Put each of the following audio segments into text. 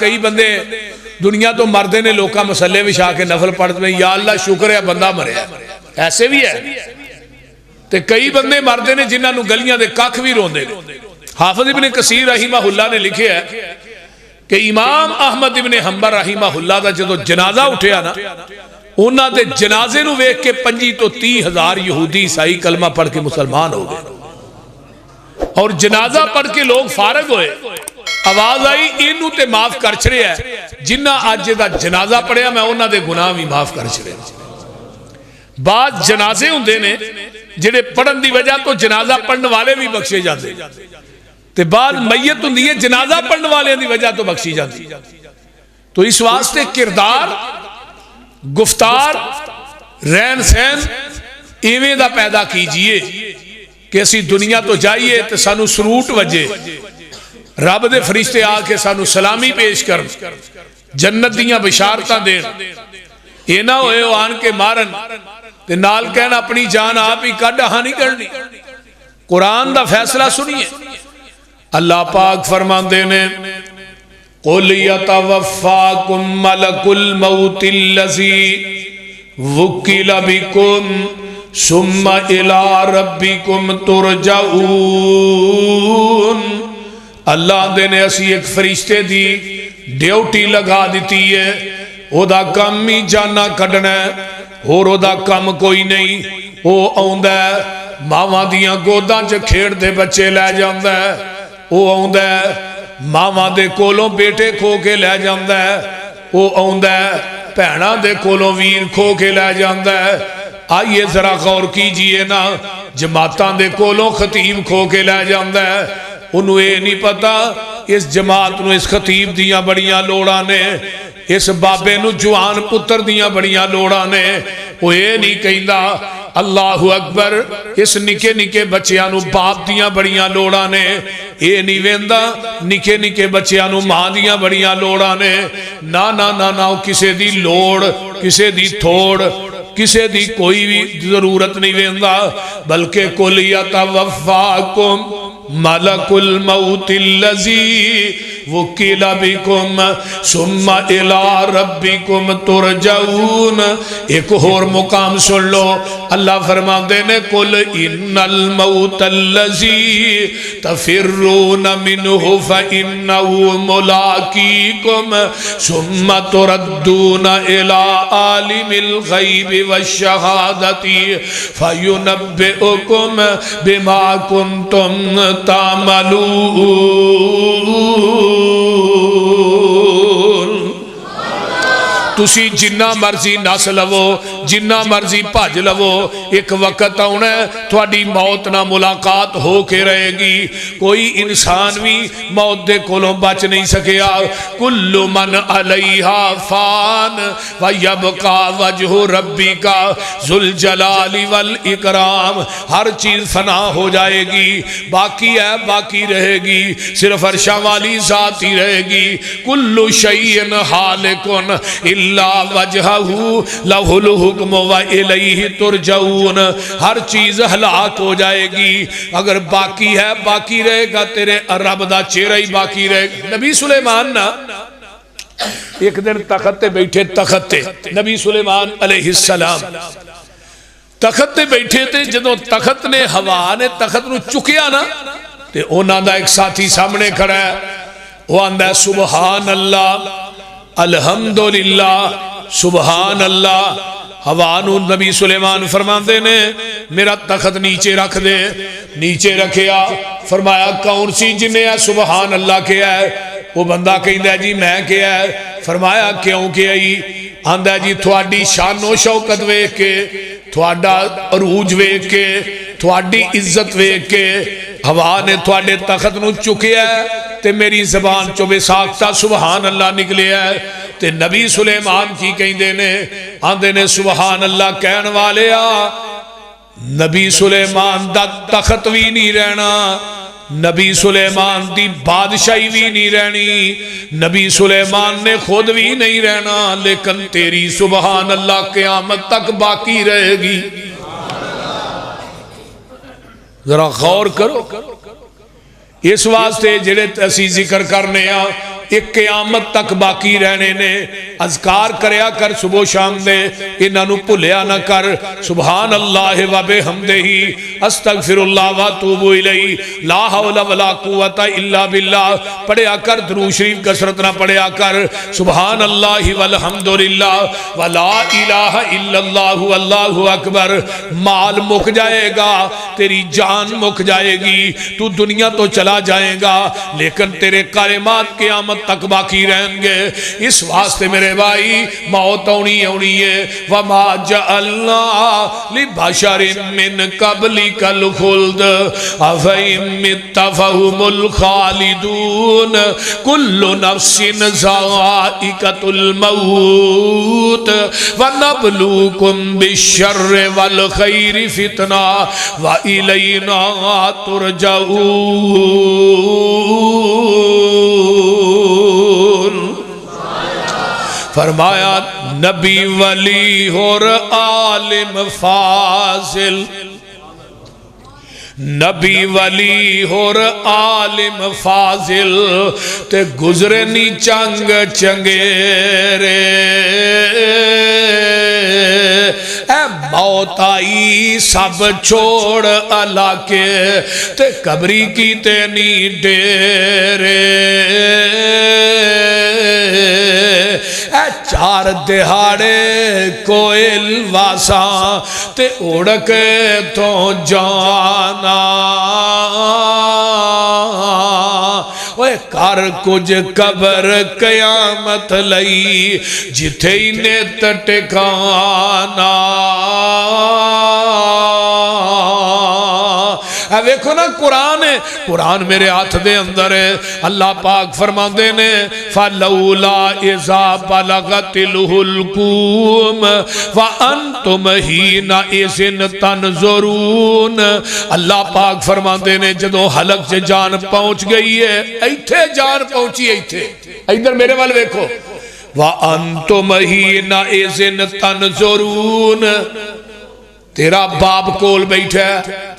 کئی بندے دنیا تو مردے نے لوکاں مسلے وچھا کے نفل پڑھتے ہیں، یا اللہ شکر ہے بندہ مریا، ایسے بھی ہے۔ تے کئی بندے مردے نے جنہاں نو گلیاں دے کاکھ بھی روندے۔ حافظ ابن کثیر رحمہ اللہ نے لکھے ہے کہ امام احمد ابن حنبل رحمہ اللہ دا جدو جنازہ اٹھیا نا، انہاں دے جنازے نو ویکھ کے 25 تو 30 ہزار یہودی عیسائی کلمہ پڑھ کے مسلمان ہو گئے، اور جنازہ پڑھ کے لوگ فارغ ہوئے، آواز آئی اینو تے معاف کر چھڑے ہے، جنہ آج دا جنازہ پڑھیا میں انہاں دے گناہ بھی معاف کر چھڑے۔ بعض جنازے ہوندے نے جڑے پڑھن دی وجہ تو جنازہ پڑھن والے بھی بخشے جاندے، تے بعد میت ہوندی ہے جنازہ پڑھن والے دی وجہ تو بخشی جاندی۔ تو اس واسطے کردار، گفتار، رہن سہن ایویں دا پیدا کیجئے کہ اسی دنیا تو جائیے تے سانو سروٹ وجے، رب دے فرشتے آ کے سانو سلامی پیش کر، جنت دیاں بشارتاں دین، یہ نہ ہوئے وہ آن کے مارن تے نال کہنا اپنی جان آپ ہی کڈ ہانی کرنی۔ قرآن دا فیصلہ سنیے، اللہ پاک فرماندے نے قُلْ يَتَوَفَّاكُمْ مَلَكُ الْمَوْتِ الَّذِي وُكِّلَ بِكُمْ ثُمَّ إِلَىٰ رَبِّكُمْ تُرْجَعُونَ۔ اللہ دے نے اسی ایک فرشتے دی ڈیوٹی لگا دیتی ہے، او دا کم ہی جانا کھڑنا ہے، اور او دا کم کوئی نہیں، او آؤندا ہے ماواں دیاں گوداں چ کھیڑ دے بچے لے جاندا ہے، او آؤندا ہے ماواں دے کولوں بیٹے کھو کے لے جاندا ہے، او آؤندا ہے بھیناں دے کولوں ویر کھو کے لے جاندا ہے۔ آئیے ذرا غور کیجئے نا، جماعتاں دے کولوں خطیب کھو کے لے جاندا ہے، انہوں اے نہیں پتا اس جماعت نو اس خطیب دیاں بڑیاں لوڑاں نے، اس بابے نو جوان پتر دیاں بڑیاں لوڑاں نے، وہ اے نہیں کہندا اللہ اکبر اس نکے نکے بچیاں نو باپ دیاں بڑیاں لوڑاں نے، اے نہیں ویندا نکے نکے بچیاں نو ماں دیاں بڑیاں لوڑاں نے، نا نا نا نا کسے دی لوڑ، کسے دی تھوڑ، کسے دی کوئی بھی ضرورت نہیں ویندا، بلکہ قُلْ يَتَوَفَّاكُمْ مَلَكُ الْمَوْتِ الَّذِي وُكِّلَ بِكُمْ ثُمَّ إِلَىٰ رَبِّكُمْ تُرْجَعُونَ۔ ایک اور مقام سن لو، اللہ فرماندے نے قُلْ إِنَّ الْمَوْتَ الَّذِي تَفِرُّونَ مِنْهُ فَإِنَّهُ مُلَاقِيكُمْ ثُمَّ تُرَدُّونَ إِلَىٰ عَالِمِ الْغَيْبِ وَالشَّهَادَةِ فَيُنَبِّئُكُمْ بِمَا كُنْتُمْ تعملون۔ تسی جنہ مرضی نس لو، جنہ مرضی بھج لو، ایک وقت آنا ہے تھوڑی موت نہ ملاقات ہو کے رہے گی، کوئی انسان بھی موت دے کولوں بچ نہیں سکیا۔ کل من علیہا فان ویبقا وجہ ربک ذو الجلال والاکرام، ہر چیز فنا ہو جائے گی، باقی ہے باقی رہے گی، صرف عرشہ والی ذات ہی رہے گی۔ کل شیء ہالک اللہ وجہہ لہ الحکم و الیہ ترجعون، ہر چیز ہلاک ہو جائے گی، اگر باقی ہے باقی رہے گا تیرے رب دا چہرہ ہی باقی رہے گا۔ نبی سلیمان نا ایک دن تخت تے بیٹھے، تخت تے نبی سلیمان علیہ السلام تخت تے بیٹھے تھے، جدوں تخت نے ہوا نے تخت نو چکیا نا تے انہاں دا ایک ساتھی سامنے کھڑا ہے، وہ آندا ہے سبحان اللہ الحمدللہ سبحان اللہ۔ ہوانو نبی سلیمان فرماندے نے میرا تخت نیچے رکھ دے، نیچے رکھیا، فرمایا کون سی جنہیں ہے سبحان اللہ کیا ہے؟ وہ بندہ کہندہ ہے جی میں کیا ہے؟ فرمایا کیوں کیا ہی؟ آندہ جی تھوڑی شان و شوکت ویکھ کے، تھوڑا عروج ویکھ کے، تھوڑی عزت ویکھ کے ہوا نے تھوڑے تخت نو چکیا ہے تے میری زبان چو بے ساختہ سبحان اللہ نکلے ہے تے نبی سلیمان کی کہیں دینے آندے نے سبحان اللہ کہن والے آ نبی سلیمان دا تخت بھی نہیں رہنا، نبی سلیمان دی بادشاہی بھی نہیں رہنی، نبی سلیمان نے خود بھی نہیں رہنا، لیکن تیری سبحان اللہ قیامت تک باقی رہے گی۔ ذرا غور کرو، اس واسطے جڑے اسی ذکر کرنے آ ایک قیامت تک باقی رہنے نے اذکار کریا کر صبح شام دے انہاں نو بھولیا نہ کر سبحان اللہ و بحمدہ استغفر اللہ و اتوب الیہ لا حول ولا قوت الا باللہ پڑھیا کر درود شریف کثرت نہ پڑھیا کر سبحان اللہ والحمدللہ ولا الہ الا اللہ واللہ اکبر مال مک جائے گا تیری جان مک جائے گی تو دنیا تو چلا جائے گا لیکن تیرے کلمات قیامت تک باقی رہیں گے اس واسطے میرے بھائی موت ہونی ہے وما جعلنا لبشر من قبلک الخلد افئن مت فهم الخالدون کل نفس ذائقۃ الموت ونبلوکم بالشر والخیر فتنہ وإلینا ترجعون فرمایا نبی ولی اور عالم فاضل نبی ولی اور عالم فاضل تے گزرے نی چنگ چنگیرے اے موت آئی سب چھوڑ علاقے تے قبری کی تے نی ڈیرے اے چار دہاڑے کوئل واساں تے اڑکے تو جانا اوے کر کچھ قبر قیامت لئی جتھے انہیں ٹکانا اے ویکھو نا قرآن ہے قرآن میرے ہاتھ دے اندر ہے اللہ پاک فرماندے نے فَلَوْلَا إِذَا بَلَغَتِ الْحُلْقُومَ وَأَنْتُمْ حِينَئِذٍ تَنْظُرُونَ اللہ پاک فرماندے نے جدو حلق سے جان پہنچ گئی ہے ایتھے جان پہنچی ایتھے ادھر میرے وال ویکھو وَأَنْتُمْ حِينَئِذٍ تَنْظُرُونَ تیرا باپ کول بیٹھا ہے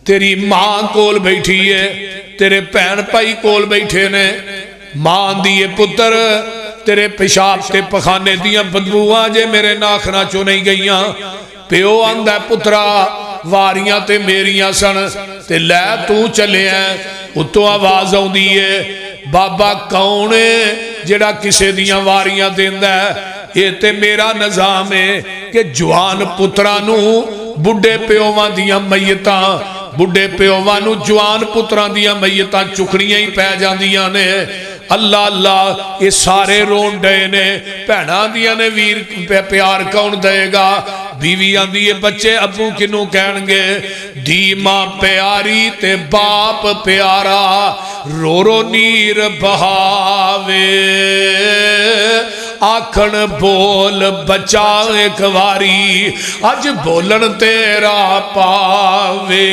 تیری ماں کول بیٹھی ہے تیرے پہن پائی کول بیٹھے نے ماں دیئے پتر تیرے پیشاب تے پخانے دیاں بدبوآں جے میرے ناخنا چو نہیں گئیاں پیو آندہ پترا واریاں تے میریاں سن تے لے تو چلے ہیں اتو آواز آن دیئے بابا کونے جڑا کسے دیاں واریاں دیندہ ہے یہ تے میرا نظام ہے کہ جوان پترانو بڑھے پیوواں دیاں میتاں بڑھے پیووانو جوان پتران دیاں میتاں چکڑیاں ہی پہ جان دیاں نے اللہ اللہ یہ سارے رون ڈے نے پہنا دیا نے ویر پیار کون دے گا بیوی آندھی یہ بچے ابو کنوں کہنگے دی ماں پیاری تے باپ پیارا رو رو نیر بہاوے آکھن بول بچا ایک واری آج بولن تیرا پاوے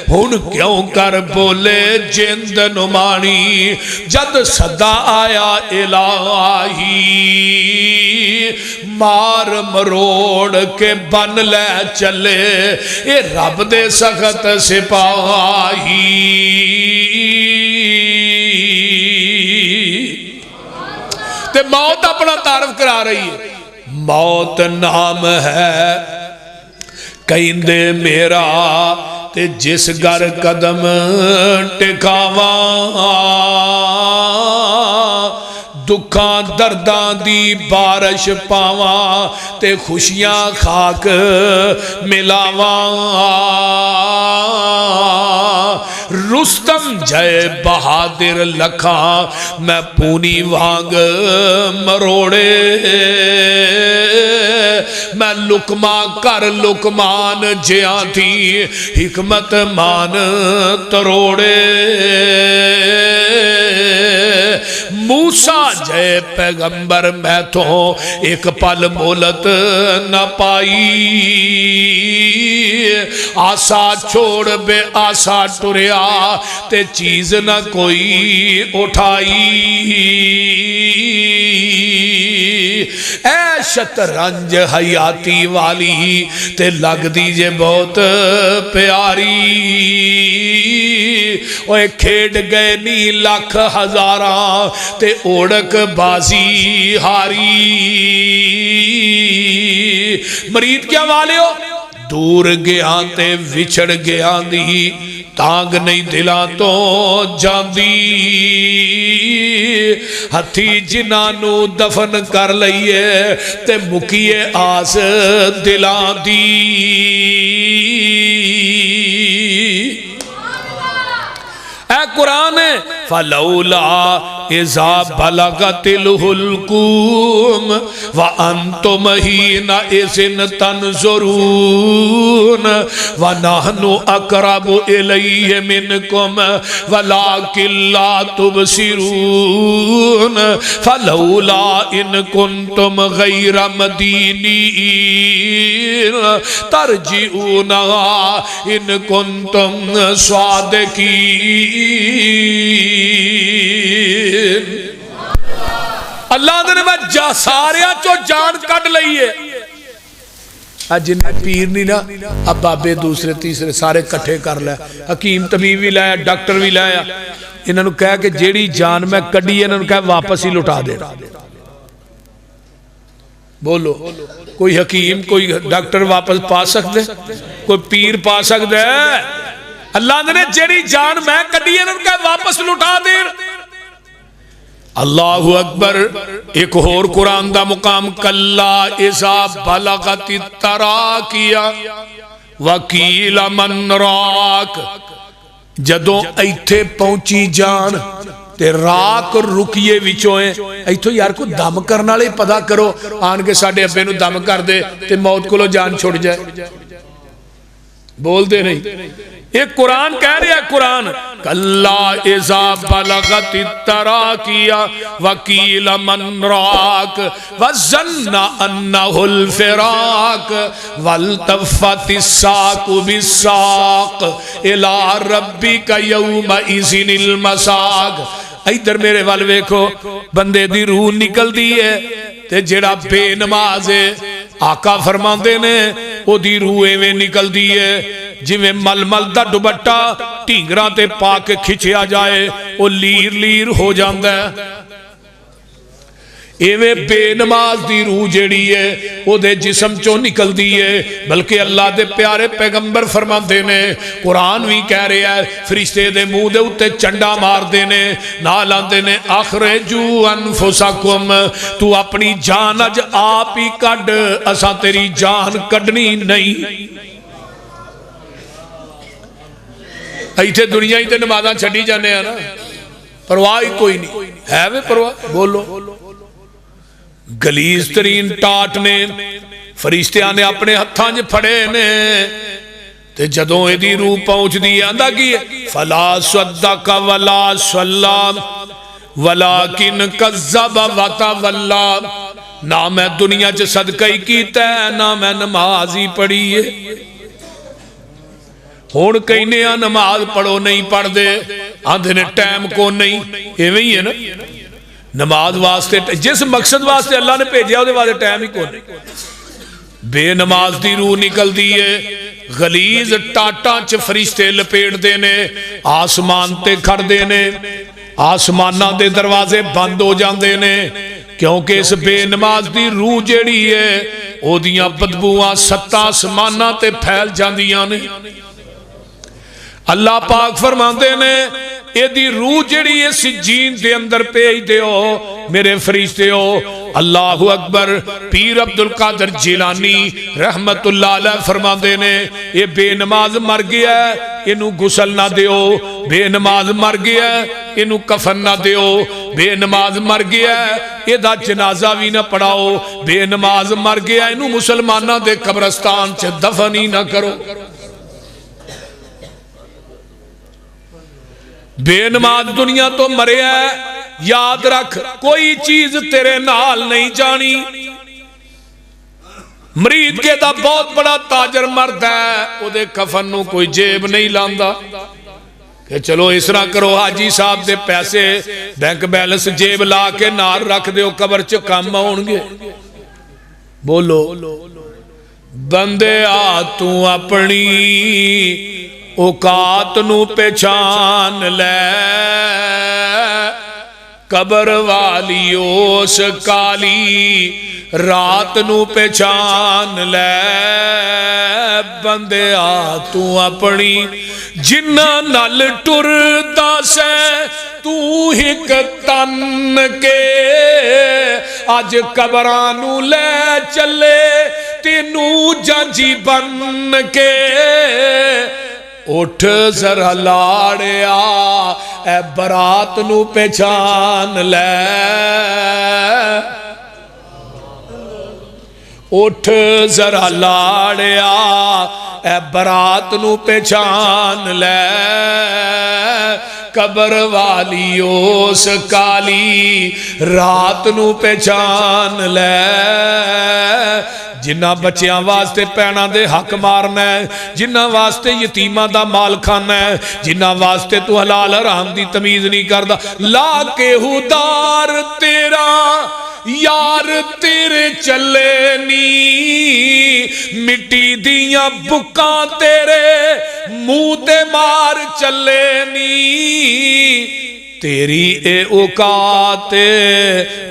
ہن کیوں کر بولے جند نمانی جد صدا آیا الہی مار مروڑ کے بن لے چلے اے رب دے سخت سپاہی تے موت اپنا تعارف کرا رہی ہے موت نام ہے کہندے میرا تے جس گر قدم ٹکاواں دکھاں درداں دی بارش پاواں تے خوشیاں خاک ملاواں رستم جائے بہادر لکھاں میں پونی وانگ مروڑے میں لکما کر لکمان جیاں تھی حکمت مان تروڑے موسیٰ جے پیغمبر میں تو ایک پل مولت نہ پائی آسا چھوڑ بے آسا ٹریا تے چیز نہ کوئی اٹھائی اے شطرنج حیاتی والی تے لگ دیجے بہت پیاری اوے کھیڈ گئے نی لاکھ ہزاراں تے اوڑک بازی ہاری مرید کیا والے ہو دور گیا تے وچھڑ گیا دی تانگ نہیں دلاں تو جاندی ہتھی جنانو دفن کر لئیے تے مکیے آس دلاں دی اے قرآن ہے فَلَوْلَا اِذَا بَلَغَتِ الْحُلْقُومِ وَأَنْتُمْ حِينَئِذٍ تَنْظُرُونَ وَنَحْنُ أَقْرَبُ إِلَيْهِ مِنْكُمْ وَلَكِنْ لَا تُبْصِرُونَ فَلَوْلَا إِن كُنْتُمْ غَيْرَ مَدِينِينَ تَرْجِعُونَهَا إِن كُنْتُمْ صَادِقِينَ اللہ نے میں ساریا چو جان کٹ لئیے جن پیر نہیں نا اب بابے دوسرے تیسرے سارے کٹھے کر لیا حکیم طبیب بھی لایا ڈاکٹر بھی لایا انہوں نے کہا کہ جیڑی جان میں کڈی ہے انہوں نے کہا واپس ہی لٹا دے بولو کوئی حکیم کوئی ڈاکٹر واپس پا سکتے کوئی پیر پا سکتے اللہ نے جیڑی جان میں کڈی ہے انہوں نے کہا واپس لٹا دے اللہ اکبر ایک اور قرآن دا مقام کلا اذا بلغت التراکیا وکیل من راک جدوں ایتھے پہنچی جان تے راک رکیے وچوئیں ایتھو یار کو دم کرنا لے پتا کرو آن کے ساڑھے ابے نو دم کر دے تے موت کو لو جان چھوڑ جائے بول دے نہیں ایک قرآن کہہ رہا ہے قرآن کلا اذا بلغت التراکیا وکیل من راک وظن انہ الفراق والتفت الساق بالساق الى ربک یومئذ المساق ادھر میرے وال ویکھو بندے دی روح نکل دی ہے تے جڑا بے نماز ہے آقا فرماندے نے او دی روح ایویں نکل دی ہے جویں مل مل دا ڈبٹا ٹینگراں تے پا کے کھچیا جائے او لیر لیر ہو جاندا ہے ایویں بے نماز دی روح جیڑی ہے او دے جسم چوں نکل دی ہے بلکہ اللہ دے پیارے پیغمبر فرماندے نے قرآن بھی کہہ رہا ہے فرشتے دے منہ دے اُتے چنڈا مار دے نے نال آندے نے اخرجو انفسکم تو اپنی جان اج آپ ہی کڈ اساں تیری جان کڈنی نہیں ایتھے دنیا ہی تے نمازاں چھڈی جانے ہیں نا پرواہ ہی کوئی نہیں ہے وے پرواہ بولو گلیز ترین ٹاٹ نے فرشتیاں نے اپنے ہتھاں وچ پھڑے نے تے جدوں ایدی روح پہنچ دی آندا کی ہے فلا صدق ولا صلی ولکن کذب وتولی نہ میں دنیا چ صدقہ ہی کیتا ہے نہ میں نماز ہی پڑھی ہے ہون کہنے نماز پڑھو نہیں پڑھ دے آندھے نے ٹائم کو نہیں ایویں ہی ہے نا نماز واسطے جس مقصد واسطے اللہ نے بھیجیا دے واسطے ٹائم ہی کو نہیں بے نماز دی روح نکل دی ہے غلیظ ٹاٹاں چ فرشتے لپیٹ دینے آسمان تے کھڑ دینے آسماناں دے دروازے بند ہو جاندے نے کیونکہ اس بے نماز دی روح جیڑی ہے او دیاں بدبوواں ستا آسماناں تے پھیل جاندیاں نے اللہ پاک فرماندے نے اے دی روح جڑی ہے سجین دے اندر پیج دے ہو میرے فرشتے ہو اللہ اکبر پیر عبدالقادر جیلانی رحمت اللہ علیہ فرماندے نے اے بے نماز مر گیا ہے انہوں غسل نہ دیو بے نماز مر گیا ہے انہوں کفن نہ دیو بے نماز مر گیا ہے اے دا جنازہ بھی نہ پڑھاؤ بے نماز مر گیا ہے انہوں مسلمانہ دے قبرستان چے دفن ہی نہ کرو بے نماز دنیا تو مرے ہے یاد رکھ کوئی چیز تیرے نال نہیں جانی مرید کے دا بہت بڑا تاجر مرد ہے او دے کفن نو کوئی جیب نہیں لاندا کہ چلو اس طرح کرو حاجی صاحب دے پیسے بینک بیلنس جیب لا کے نار رکھ دیو قبر چ کام ہونگے بولو بندے آ تو اپنی اوقات نو پہچان لے قبر والی اس کالی رات نو پہچان لے بندے آ تو اپنی جنہ نال ٹردا سے تو ہک تن کے اج قبرانو لے چلے تینو جاجی بن کے اٹھ ذرا لاڑیا اے برات نو پہچان لے اٹھ ذرا لاڑیا اے برات نو پہچان لے قبر والی اس کالی رات نو پہچان لے جنہ بچیاں واسطے پینا دے حق مارنا ہے جنہ واسطے یتیمہ دا مال کھانا ہے جنہ واسطے تو حلال حرام دی تمیز نہیں کردا لا کے ہدار تیرا یار تیرے چلے نی مٹی دیاں بکاں تیرے منہ تے مار چلے نی تیری اے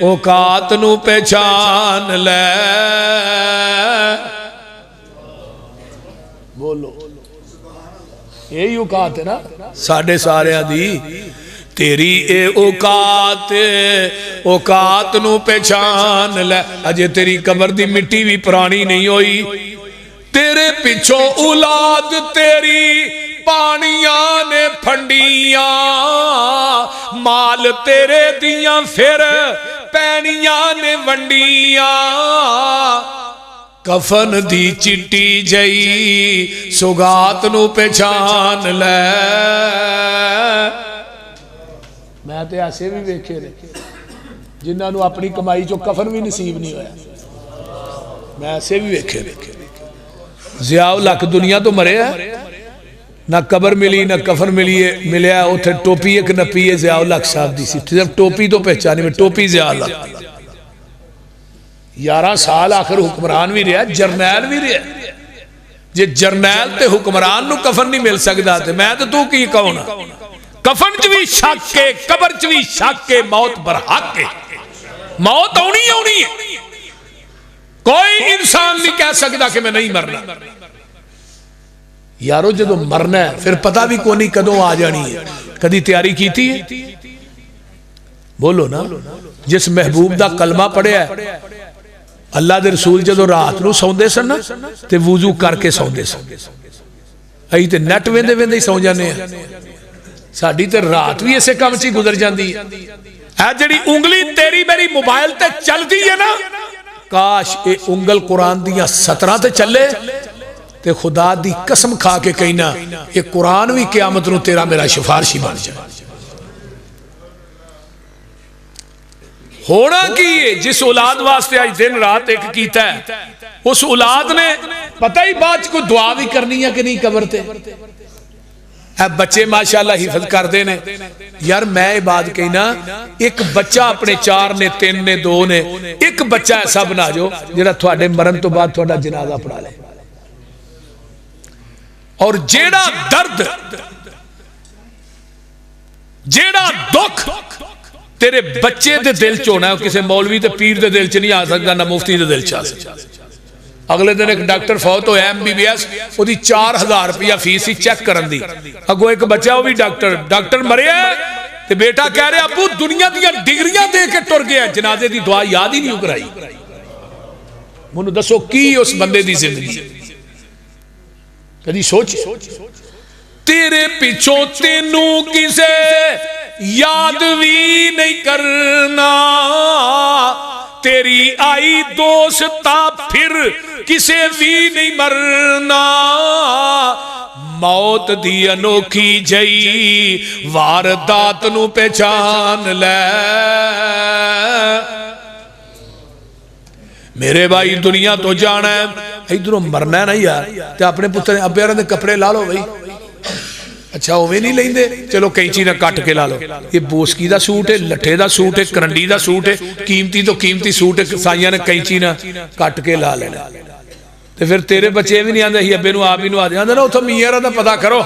اوقات نو پہچان لے بولو یہی اوقات ہے نا ساڑھے سارے دی تیری اے اوقات نو پہچان لے اجے تیری قبر دی مٹی بھی پرانی نہیں ہوئی تیرے پچھوں اولاد تیری پانیاں نے پھنڈیاں مال تیرے دیاں پھر پینیاں نے ونڈیاں کفن دی چٹی جئی سوگات نو پہچان لے میں تے ایسے بھی ویکھے رہے جنہاں نو اپنی کمائی چو کفن بھی نصیب نہیں ہویا میں ایسے بھی ویکھے رہے ضیاء الحق دنیا تو مرے ہے نہ قبر ملی نہ کفن ملیا اتھے ٹوپی ایک نپی ہے ضیاء الحق صاحب دی سی صرف ٹوپی تو پہچانی میں ٹوپی ضیاء الحق 11 سال آخر حکمران بھی رہا جرنیل بھی رہا جے جرنیل تے حکمران نو کفن نہیں مل سکتا تے میں تو کی کہوں کفن چوی شک کے قبر چوی شک کے موت برحق کے موت ہونی ہے کوئی انسان نہیں کہہ سکتا کہ میں نہیں مرنا یارو جدو مرنا ہے پھر پتہ بھی کو نہیں کدوں آ جانی ہے کدی تیاری کیتی ہے بولو نا جس محبوب دا کلمہ پڑھیا ہے اللہ دے رسول جدو رات نو سوندے سن تے وضو کر کے سوندے سن ائی تے نیٹ ویندے ویندے ہی سو جانے ہیں ساڑی تے رات بھی ایسے کام چی گزر جاندی ہے جڑی انگلی تیری میری موبائل تے چل دی ہے نا کاش اے انگل قرآن دیا 17 تے چلے تے خدا دی قسم کھا کے کہنا یہ قرآن بھی قیامت نو تیرا میرا شفارشی بن جائے ہونا کی جس اولاد واسطے آج دن رات ایک کیتا ہے اس اولاد نے پتہ ہی بات کو دعا بھی کرنی ہے کہ نہیں قبر تے اب بچے ماشاءاللہ حفظ کر دینے یار میں بات کہنا ایک بچہ اپنے 4 نے 3 نے 2 نے ایک بچہ ایسا بنا جو جڑا تھوڑے مرن تو بعد تھوڑا جنازہ پڑھا لے اور جیڑا درد جیڑا دکھ تیرے بچے دے دل چونا ہے کسے مولوی تے پیر دے دل چ نہیں آ سکتا نہ مفتی دے دل چ آ سکتا اگلے دن ایک ڈاکٹر فوت ہویا MBBS وہ دی 4000 روپیہ فیس ہی چیک کرن دی اگو ایک بچہ وہ بھی ڈاکٹر مریا ہے تے بیٹا کہہ رہے ابو دنیا دیا ڈگریاں دے کے ٹر گیا جنازے دی دعا یاد ہی نہیں کرائی منو دسو کی اس بندے دی زندگی کدی سوچ تیرے پیچھوں تینوں کسے یاد بھی نہیں کرنا تیری آئی دوستا پھر کسے بھی نہیں مرنا موت دی انوکھی جئی واردات نو پہچان لے میرے بھائی دنیا تو جانا ہے ادھروں مرنا ہے نا یار تے اپنے پتر ابے رہنے کپڑے لا لو بھائی اچھا اوے نہیں لیندے چلو کینچی نہ کٹ کے لا لو یہ بوسکی دا سوٹ ہے لٹھے دا سوٹ ہے کرنڈی دا سوٹ ہے قیمتی تو قیمتی سوٹ ہے سائیاں نے کینچی نہ کٹ کے لا لینا تو پھر تیرے بچے بھی نہیں آندے ہی ابے نو آپ ہی نو آدھے آندے نا اتھا میرا دا پتا کرو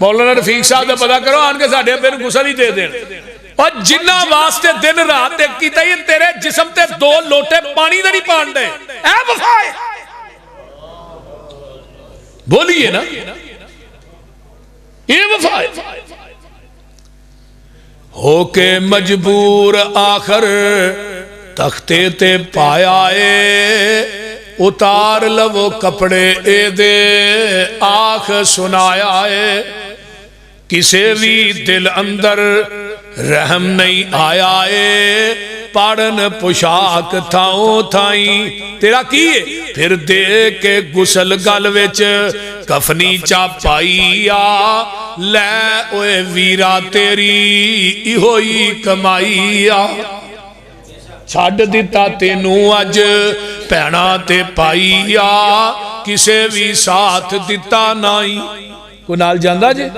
مولانا رفیق صاحب دا پتا کرو آن کے ساڑھے ابے نو غسل ہی دے دیں اور جنہ واسطے دن رات ایک کی تھی تیرے جسم تے 2 لوٹے پانی دے نہیں پان دے اے وفائے بولیے نا یہ وفائے ہو کے مجبور آخر تختے تے پایا اے اتار لو کپڑے اے دے آنکھ سنایا اے کسے بھی دل اندر رحم نہیں آیا اے پاڑن پوشاک تھاؤں تھائیں تیرا کیے پھر دے کے گسل گل وچ کفنی چاپائی آ لے اوے ویرا تیری ہوئی کمائی آ چھاڑ دیتا تینوں اج پینا تے پائی آ کسے بھی ساتھ دیتا نائی کوئی نال جاندہ جے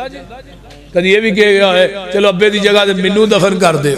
کدی یہ بھی کہے گیا ہے چلو ابے دی جگہ دے منو دفن کر دے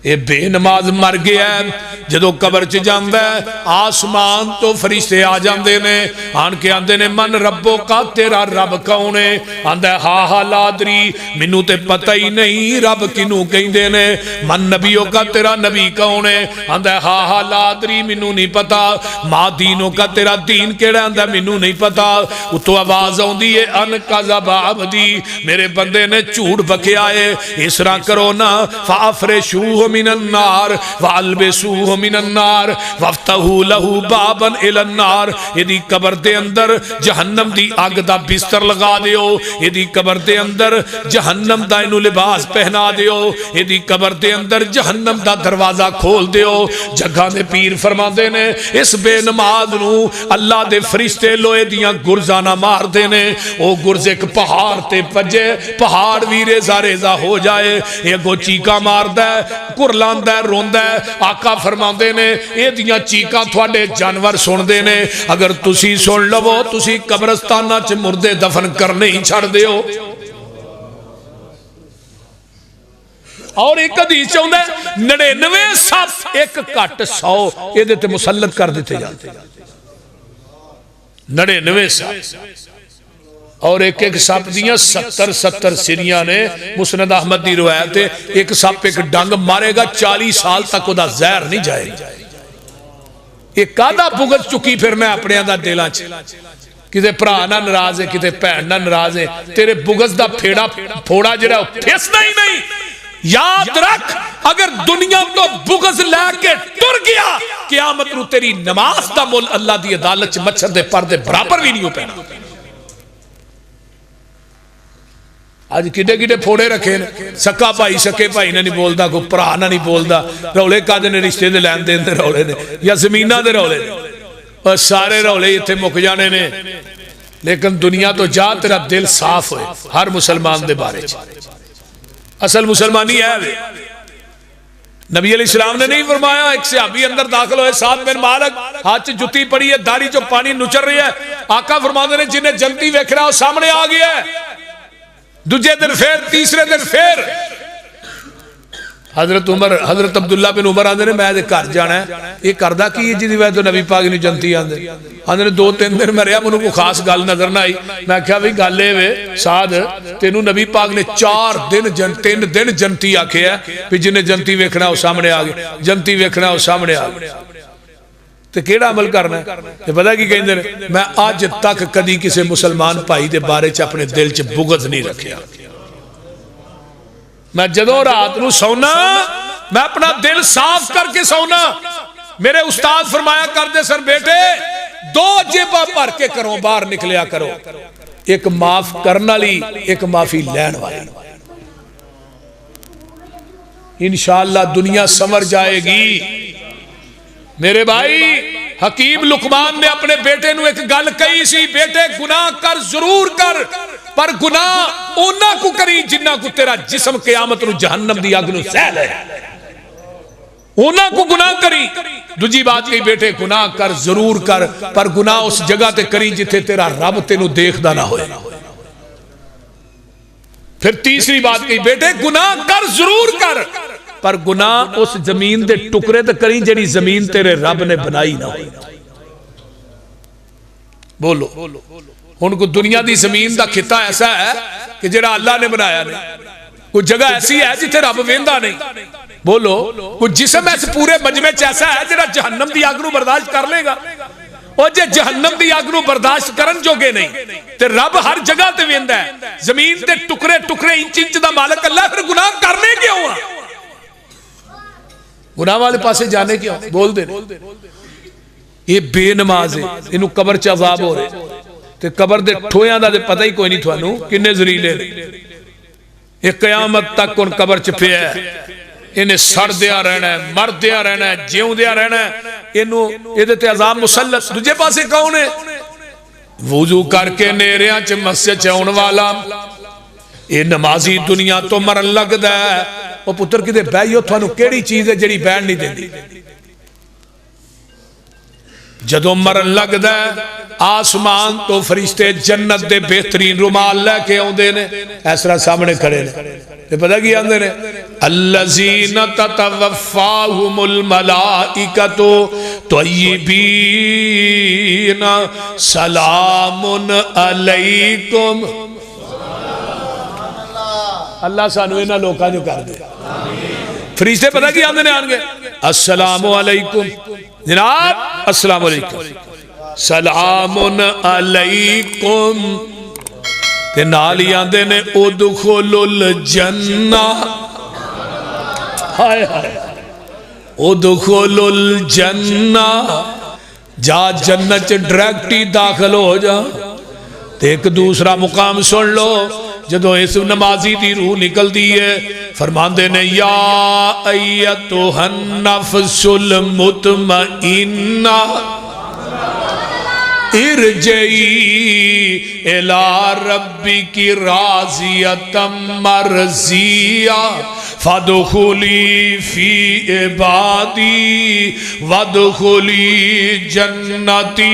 اے بے نماز مر گیا ہے جدو قبر چ جاندہ ہے آسمان تو فرشتے آ جاندے نے آن کے آندے نے من ربو کا تیرا رب کونے آندہ ہے ہاں ہاں لادری منو تے پتہ ہی نہیں رب کنو کہیں دے نے من نبیوں کا تیرا نبی کونے آندہ ہے ہاں ہاں لادری منو نہیں پتا ماں دینوں کا تیرا دین کیڑا آندہ ہے منو نہیں پتا تو آواز ہوں دی ان قذب عبدی میرے بندے نے جھوٹ بکے آئے اس طرح کرو نا فافرشوہ من النار والبسوہ من النار وفتحو لہو بابا الى النار یہ دی قبر دے اندر جہنم دی آگ دا بستر لگا دیو یہ دی قبر دے اندر جہنم دا انو لباس پہنا دیو یہ دی قبر دے اندر جہنم دا دروازہ کھول دیو جگہ دے پیر فرما دے نے اس بے نماز نو اللہ دے فرشتے لوئے دیاں گرزانہ مار دینے او گرز ایک پہاڑ تے پجے پہاڑ ویرے زاریزہ ہو جائے یہ گو چیکا مار دے کرلاندہ ہے روندہ ہے آقا فرما دینے یہ دیاں چیکاں تھوڑے جانور سن دینے اگر تسی سن لو تسی قبرستانہ چھ مردے دفن کرنے ہی چھڑ دے ہو اور ایک حدیث چاہوں دے 99 سب ایک کٹ 100 یہ دیتے مسلط کر دیتے جاتے 99 سب اور ایک ایک سپ دیاں 70 سریاں نے مسند احمد دی روایت ہے ایک سپ ایک ڈنگ مارے گا 40 سال تک وہ دا زہر نہیں جائے ایک کادہ بغض چکی پھر میں اپنے اندر دلاں چھے کتے پرا نہ نراز ہے کتے پہن نہ نراز ہے تیرے بغض دا پھیڑا پھوڑا جڑا پھیسنا ہی نہیں یاد رکھ اگر دنیا تو بغض لے کے ٹر گیا قیامت رو تیری نماز دا مول اللہ دی عدالت مچھر دے پردے برابر بھی نہیں ہو پہنا آج کٹے کٹے پھوڑے رکھے سکا بھائی سکے بھائی نے نہیں بولدا کو پرانا نہیں بولدا رولے کا دے رشتے دے لین دین دے رولے نے یا زمینہ دے رولے نے اور سارے رولے یہ تھے مک جانے نے لیکن دنیا تو جا تیرا دل صاف ہوئے ہر مسلمان دے بارے اصل مسلمانی ہے نبی علیہ السلام نے نہیں فرمایا ایک صحابی اندر داخل ہوئے سعد بن مالک ہاتھ جتی پڑی ہے داڑھی جو پانی نچر رہی ہے آقا فرماتے نے جنہیں جنتی ویکھ رہا وہ سامنے آ گیا ہے دوجہ دن پھر تیسرے دن پھر حضرت عبداللہ بن عمر آندے نے میں دے کر جانا ہے یہ کردہ کی یہ جی وے تو نبی پاک نے جنتی آندے آندے نے 2-3 دن میں رہا منو کو خاص گل نظر نہ آئی میں کہا بھی گل لے وے سعد تینوں نبی پاک نے 3 دن جنتی آکھے ہے پھر جنہیں جنتی ویکھنا ہو سامنے آگے جنتی ویکھنا ہو سامنے آگے تو کیڑا عمل کرنا ہے یہ پتہ کی کہیں دے میں آج تک کدی کسی مسلمان بھائی دے بارے چ اپنے دل چ بغض نہیں رکھیا میں جدوں رات نو سونا میں اپنا دل صاف کر کے سونا میرے استاد فرمایا کر دے سر بیٹے 2 جیباں بھر کے کرو باہر نکلیا کرو ایک معاف کرنا لی ایک معافی لین والی انشاءاللہ دنیا سمر جائے گی میرے بھائی حکیم لقمان نے اپنے بیٹے نو ایک گل کہی سی بیٹے گناہ کر ضرور کر پر گناہ اونا کو کری جنہ کو تیرا جسم قیامت نو جہنم دی آگ نو سیل ہے اونا کو گناہ کری دوجی بات کہی بیٹے گناہ کر ضرور کر پر گناہ اس جگہ تے کری جتے تیرا رب تے نو دیکھ دا نہ ہوئے پھر تیسری بات کہی بیٹے گناہ کر ضرور کر پر گناہ اس زمین دے ٹکڑے تے کریں جڑی زمین تیرے رب نے بنائی نہ ہوئی بولو ان کو دنیا دی زمین دا خطہ ایسا ہے کہ جڑا اللہ نے بنایا نہیں کوئی جگہ ایسی ہے جتھے رب ویندا نہیں بولو کوئی جسم ایسے پورے مجمع ایسا ہے جڑا جہنم دی آگ نو برداشت کر لے گا اور جے جہنم دی آگ نو برداشت کرن جوگے نہیں تے رب ہر جگہ تے ویندا ہے زمین دے ٹکڑے ٹکڑے انچ انچ دا مالک اللہ پھر گناہ کرنے کیوں ہوا گناہ والے پاسے جانے کیوں بول دے یہ بے نماز ہے انہوں قبر چ عذاب ہو رہے تے قبر دے ٹھویاں دا دے پتہ ہی کوئی نہیں تھانوں کنے ذلیلے یہ قیامت تک ان قبر چ پیا ہے انہیں سڑ دیا رہنا ہے مر دیا رہنا ہے جیوں دیا رہنا ہے انہوں یہ تے عذاب مسلط دوجے پاسے کون ہے وضو کر کے نیریاں چ مسجد چون والا یہ نمازی دنیا تو مرن لگ دا ہے وہ پتر کدے بیئیو تھانوں کیڑی چیز ہے جڑی بیٹھ نہیں دیندی جدو مرن لگ دا ہے آسمان تو فرشتے جنت دے بہترین رومال لے کے آندے نے ایسرا سامنے کھڑے نے تے پتہ کی آندے نے الذین تتوفاہم الملائکۃ طیبین سلام علیکم اللہ سانو انہاں لوکاں جو کر دے فرشتے پتہ کی آندے نے آن گے السلام علیکم جناب السلام علیکم سلام علیکم تے نالی آندے نے ادخل الجنہ ہائے ہائے ادخل الجنہ جا جنت ڈائریکٹ داخل ہو جا تے ایک دوسرا مقام سن لو جدو اس نمازی دی روح نکل دی ہے فرمان دے نے یا ایتھا النفس المطمئنہ ارجعی الی ربک راضیۃ مرضیہ فادخلی فی عبادی وادخلی جنتی